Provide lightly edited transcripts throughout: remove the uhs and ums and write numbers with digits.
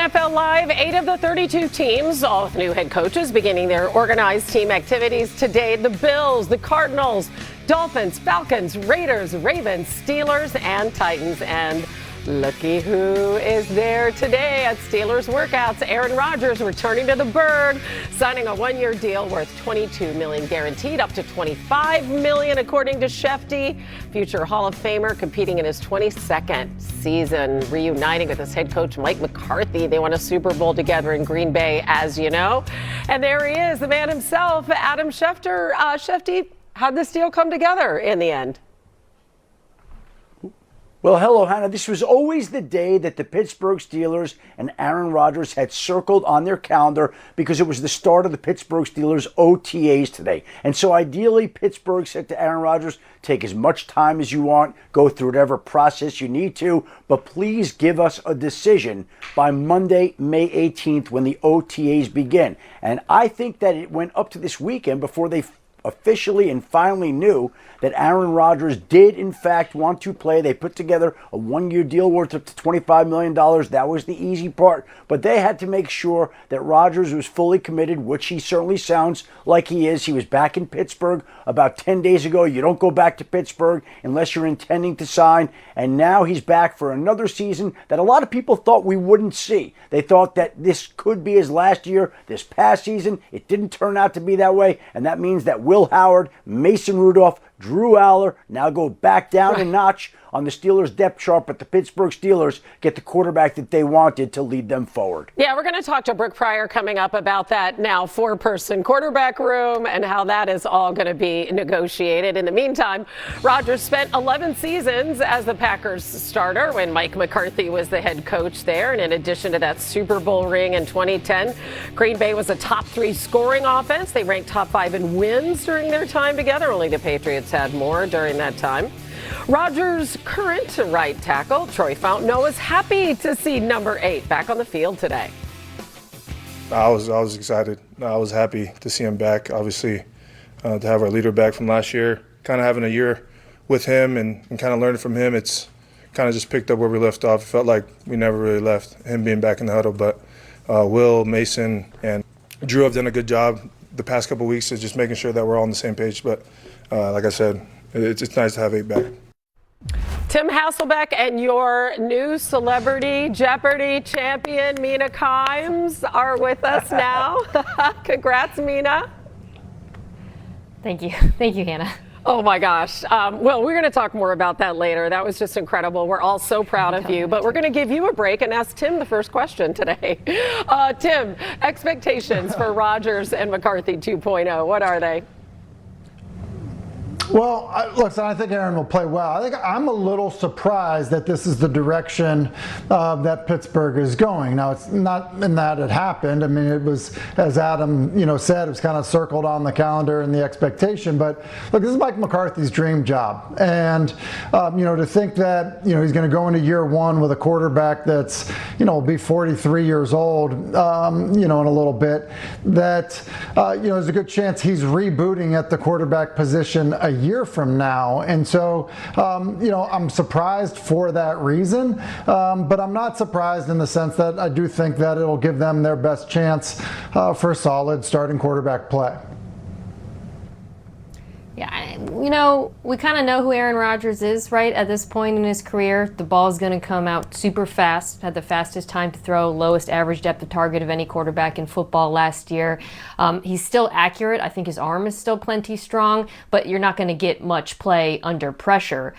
NFL Live, 8 of the 32 teams, all with new head coaches, beginning their organized team activities today. The Bills, the Cardinals, Dolphins, Falcons, Raiders, Ravens, Steelers, and Titans. And looky who is there today at Steelers workouts. Aaron Rodgers returning to the Burgh, signing a one-year deal worth $22 million guaranteed, up to $25 million according to Shefty. Future Hall of Famer competing in his 22nd season, reuniting with his head coach Mike McCarthy. They won a Super Bowl together in Green Bay, as you know. And there he is, the man himself, Adam Schefter. Shefty, how'd this deal come together in the end? Well, hello, Hannah. This was always the day that the Pittsburgh Steelers and Aaron Rodgers had circled on their calendar because it was the start of the Pittsburgh Steelers OTAs today. And so ideally, Pittsburgh said to Aaron Rodgers, take as much time as you want, go through whatever process you need to, but please give us a decision by Monday, May 18th, when the OTAs begin. And I think that it went up to this weekend before they officially and finally knew that Aaron Rodgers did in fact want to play. They put together a one-year deal worth up to $25 million. That was the easy part. But they had to make sure that Rodgers was fully committed, which he certainly sounds like he is. He was back in Pittsburgh about 10 days ago. You don't go back to Pittsburgh unless you're intending to sign. And now he's back for another season that a lot of people thought we wouldn't see. They thought that this could be his last year, this past season. It didn't turn out to be that way. And that means that Will Howard, Mason Rudolph, Drew Aller now go back down a notch on the Steelers' depth chart, but the Pittsburgh Steelers get the quarterback that they wanted to lead them forward. Yeah, we're going to talk to Brooke Pryor coming up about that now four-person quarterback room and how that is all going to be negotiated. In the meantime, Rodgers spent 11 seasons as the Packers starter when Mike McCarthy was the head coach there. And in addition to that Super Bowl ring in 2010, Green Bay was a top 3 scoring offense. They ranked top 5 in wins during their time together. Only the Patriots had more during that time. Rodgers' current right tackle, Troy Fontenot, is happy to see number 8 back on the field today. I was excited. I was happy to see him back. Obviously, to have our leader back from last year, kind of having a year with him and kind of learning from him, it's kind of just picked up where we left off. It felt like we never really left, him being back in the huddle. But Will, Mason, and Drew have done a good job the past couple of weeks of just making sure that we're all on the same page. But like I said, it's nice to have 8 back. Tim Hasselbeck and your new Celebrity Jeopardy champion, Mina Kimes, are with us now. Congrats, Mina. Thank you. Thank you, Hannah. Oh, my gosh. Well, we're going to talk more about that later. That was just incredible. We're all so proud of you. But we're going to give you a break and ask Tim the first question today. Tim, expectations for Rodgers and McCarthy 2.0, what are they? Well, listen, I think Aaron will play well. I think I'm a little surprised that this is the direction that Pittsburgh is going. Now, it's not in that it happened. I mean, it was, as Adam, said, it was kind of circled on the calendar and the expectation. But look, this is Mike McCarthy's dream job. And, to think that, he's going to go into year one with a quarterback that's, will be 43 years old, in a little bit, that, there's a good chance he's rebooting at the quarterback position a year from now. And so, I'm surprised for that reason, but I'm not surprised in the sense that I do think that it'll give them their best chance for solid starting quarterback play. Yeah, we kind of know who Aaron Rodgers is, right? At this point in his career, the ball is going to come out super fast, had the fastest time to throw, lowest average depth of target of any quarterback in football last year. He's still accurate. I think his arm is still plenty strong, but you're not going to get much play under pressure.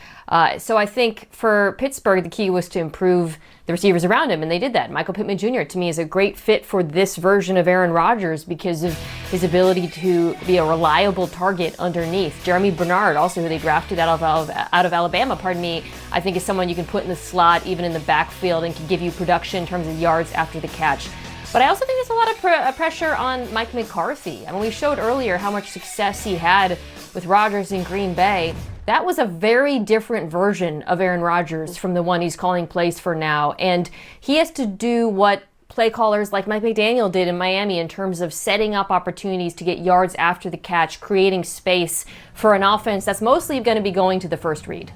So I think for Pittsburgh, the key was to improve the receivers around him, and they did that. Michael Pittman Jr., to me, is a great fit for this version of Aaron Rodgers because of his ability to be a reliable target underneath. Jeremy Bernard, also who they drafted out of Alabama, I think is someone you can put in the slot, even in the backfield, and can give you production in terms of yards after the catch. But I also think there's a lot of pressure on Mike McCarthy. I mean, we showed earlier how much success he had with Rodgers in Green Bay. That was a very different version of Aaron Rodgers from the one he's calling plays for now. And he has to do what play callers like Mike McDaniel did in Miami in terms of setting up opportunities to get yards after the catch, creating space for an offense that's mostly going to be going to the first read.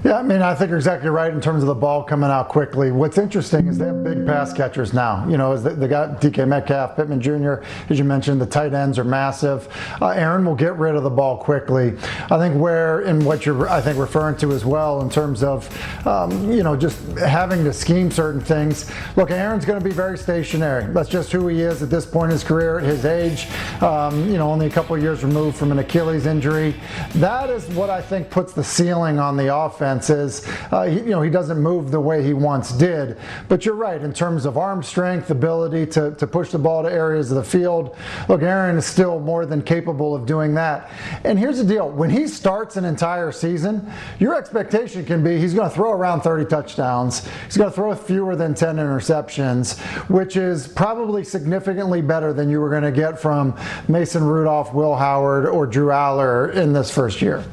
Yeah, I mean, I think you're exactly right in terms of the ball coming out quickly. What's interesting is they have big pass catchers now. You know, as they got DK Metcalf, Pittman Jr., as you mentioned, the tight ends are massive. Aaron will get rid of the ball quickly. I think what you're, I think, referring to as well in terms of, you know, just having to scheme certain things. Look, Aaron's going to be very stationary. That's just who he is at this point in his career, at his age. You know, only a couple of years removed from an Achilles injury. That is what I think puts the ceiling on the offense. Is he doesn't move the way he once did. But you're right, in terms of arm strength, ability to push the ball to areas of the field. Look, Aaron is still more than capable of doing that. And here's the deal. When he starts an entire season, your expectation can be he's going to throw around 30 touchdowns. He's going to throw fewer than 10 interceptions, which is probably significantly better than you were going to get from Mason Rudolph, Will Howard, or Drew Aller in this first year.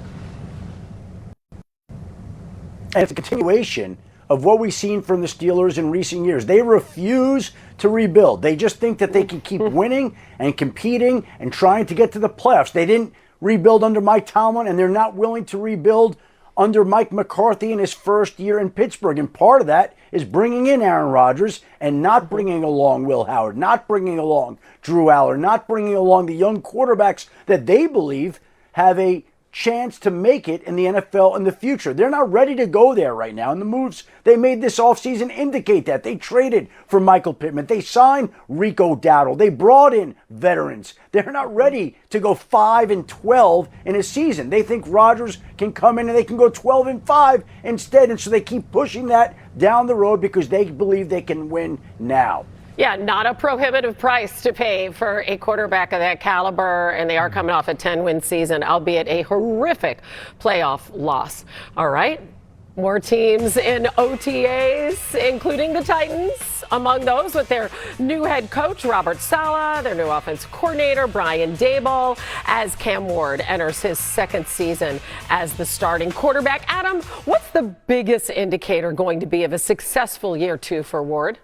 And it's a continuation of what we've seen from the Steelers in recent years. They refuse to rebuild. They just think that they can keep winning and competing and trying to get to the playoffs. They didn't rebuild under Mike Tomlin, and they're not willing to rebuild under Mike McCarthy in his first year in Pittsburgh. And part of that is bringing in Aaron Rodgers and not bringing along Will Howard, not bringing along Drew Aller, not bringing along the young quarterbacks that they believe have a chance to make it in the NFL in the future. They're not ready to go there right now, and the moves they made this offseason indicate that. They traded for Michael Pittman. They signed Rico Dowdle. They brought in veterans. They're not ready to go 5-12 in a season. They think Rodgers can come in and they can go 12-5 instead, and so they keep pushing that down the road because they believe they can win now. Yeah, not a prohibitive price to pay for a quarterback of that caliber, and they are coming off a 10-win season, albeit a horrific playoff loss. All right, more teams in OTAs, including the Titans, among those with their new head coach, Robert Saleh, their new offensive coordinator, Brian Daboll, as Cam Ward enters his second season as the starting quarterback. Adam, what's the biggest indicator going to be of a successful year two for Ward?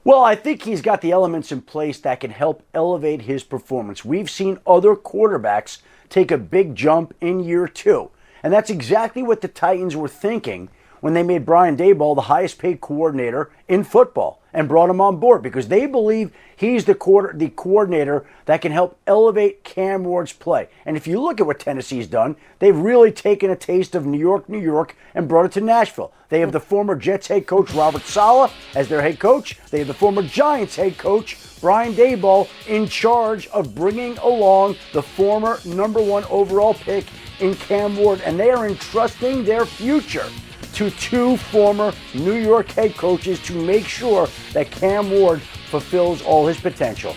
Well, I think he's got the elements in place that can help elevate his performance. We've seen other quarterbacks take a big jump in year two. And that's exactly what the Titans were thinking when they made Brian Daboll the highest paid coordinator in football and brought him on board, because they believe he's the coordinator that can help elevate Cam Ward's play. And if you look at what Tennessee's done, they've really taken a taste of New York, and brought it to Nashville. They have the former Jets head coach Robert Saleh as their head coach. They have the former Giants head coach Brian Daboll in charge of bringing along the former #1 overall pick in Cam Ward. And they are entrusting their future to two former New York head coaches to make sure that Cam Ward fulfills all his potential.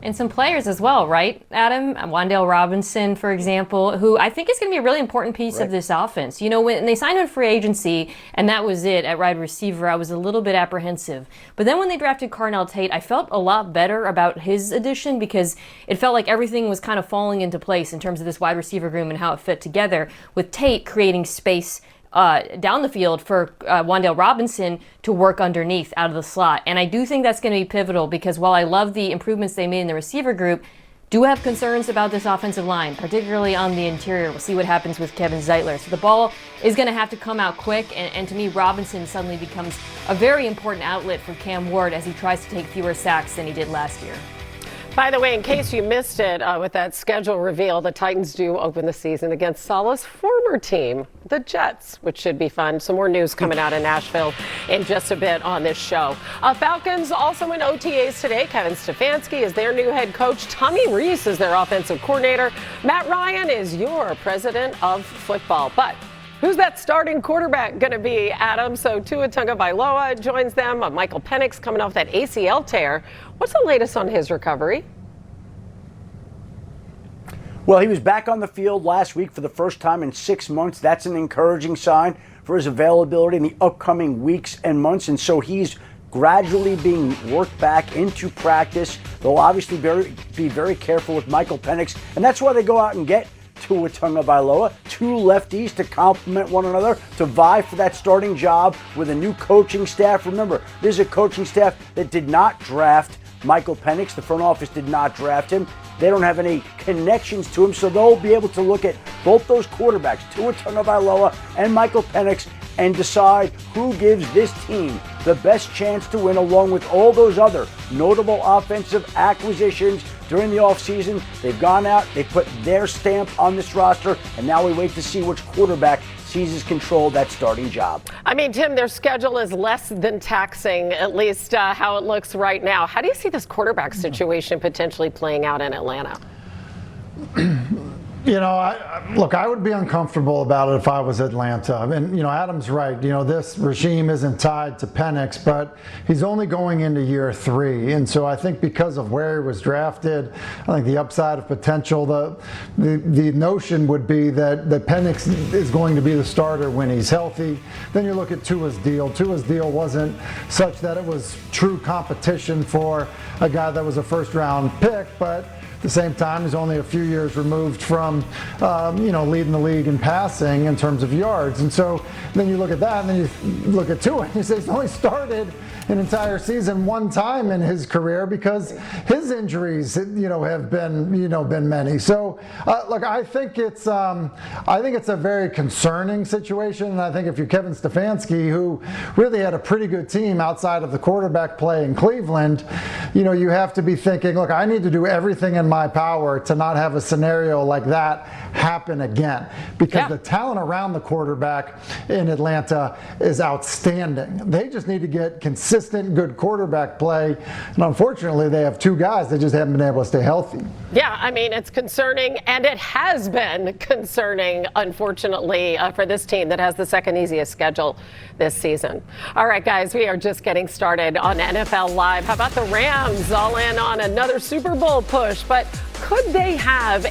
And some players as well, right, Adam? Wan'Dale Robinson, for example, who I think is going to be a really important piece of this offense. You know, when they signed him free agency, and that was it at wide receiver, I was a little bit apprehensive. But then when they drafted Carnell Tate, I felt a lot better about his addition because it felt like everything was kind of falling into place in terms of this wide receiver room and how it fit together, with Tate creating space down the field for Wan'Dale Robinson to work underneath out of the slot. And I do think that's going to be pivotal because while I love the improvements they made in the receiver group, do have concerns about this offensive line, particularly on the interior. We'll see what happens with Kevin Zeitler. So the ball is going to have to come out quick, and to me, Robinson suddenly becomes a very important outlet for Cam Ward as he tries to take fewer sacks than he did last year. By the way, in case you missed it, with that schedule reveal, the Titans do open the season against Saleh's former team, the Jets, which should be fun. Some more news coming out of Nashville in just a bit on this show. Falcons also in OTAs today. Kevin Stefanski is their new head coach. Tommy Rees is their offensive coordinator. Matt Ryan is your president of football. But who's that starting quarterback going to be, Adam? So Tua Tagovailoa joins them. Michael Penix coming off that ACL tear. What's the latest on his recovery? Well, he was back on the field last week for the first time in 6 months. That's an encouraging sign for his availability in the upcoming weeks and months. And so he's gradually being worked back into practice. They'll obviously be very careful with Michael Penix. And that's why they go out and get Tua Tagovailoa, two lefties to complement one another, to vie for that starting job with a new coaching staff. Remember, this is a coaching staff that did not draft Michael Penix. The front office did not draft him. They don't have any connections to him, so they'll be able to look at both those quarterbacks, Tua Tagovailoa and Michael Penix, and decide who gives this team the best chance to win, along with all those other notable offensive acquisitions during the offseason. They've gone out, they put their stamp on this roster, and now we wait to see which quarterback seizes control of that starting job. I mean, Tim, their schedule is less than taxing, at least how it looks right now. How do you see this quarterback situation potentially playing out in Atlanta? You know, I would be uncomfortable about it if I was Atlanta. And, you know, Adam's right. You know, this regime isn't tied to Penix, but he's only going into year 3. And so I think because of where he was drafted, I think the upside of potential, the notion would be that Penix is going to be the starter when he's healthy. Then you look at Tua's deal. Tua's deal wasn't such that it was true competition for a guy that was a first-round pick, but at the same time, he's only a few years removed from, leading the league in passing in terms of yards. And so then you look at that, and then you look at Tua, and you say he's only started an entire season one time in his career because his injuries, have been many. So, look, I think it's a very concerning situation, and I think if you're Kevin Stefanski, who really had a pretty good team outside of the quarterback play in Cleveland, you have to be thinking, look, I need to do everything in my power to not have a scenario like that happen again, because the talent around the quarterback in Atlanta is outstanding. They just need to get consistent, good quarterback play, and unfortunately they have 2 guys that just haven't been able to stay healthy. Yeah, I mean, it's concerning, and it has been concerning, unfortunately, for this team that has the second easiest schedule this season. All right, guys, we are just getting started on NFL Live. How about the Rams all in on another Super Bowl push, but could they have a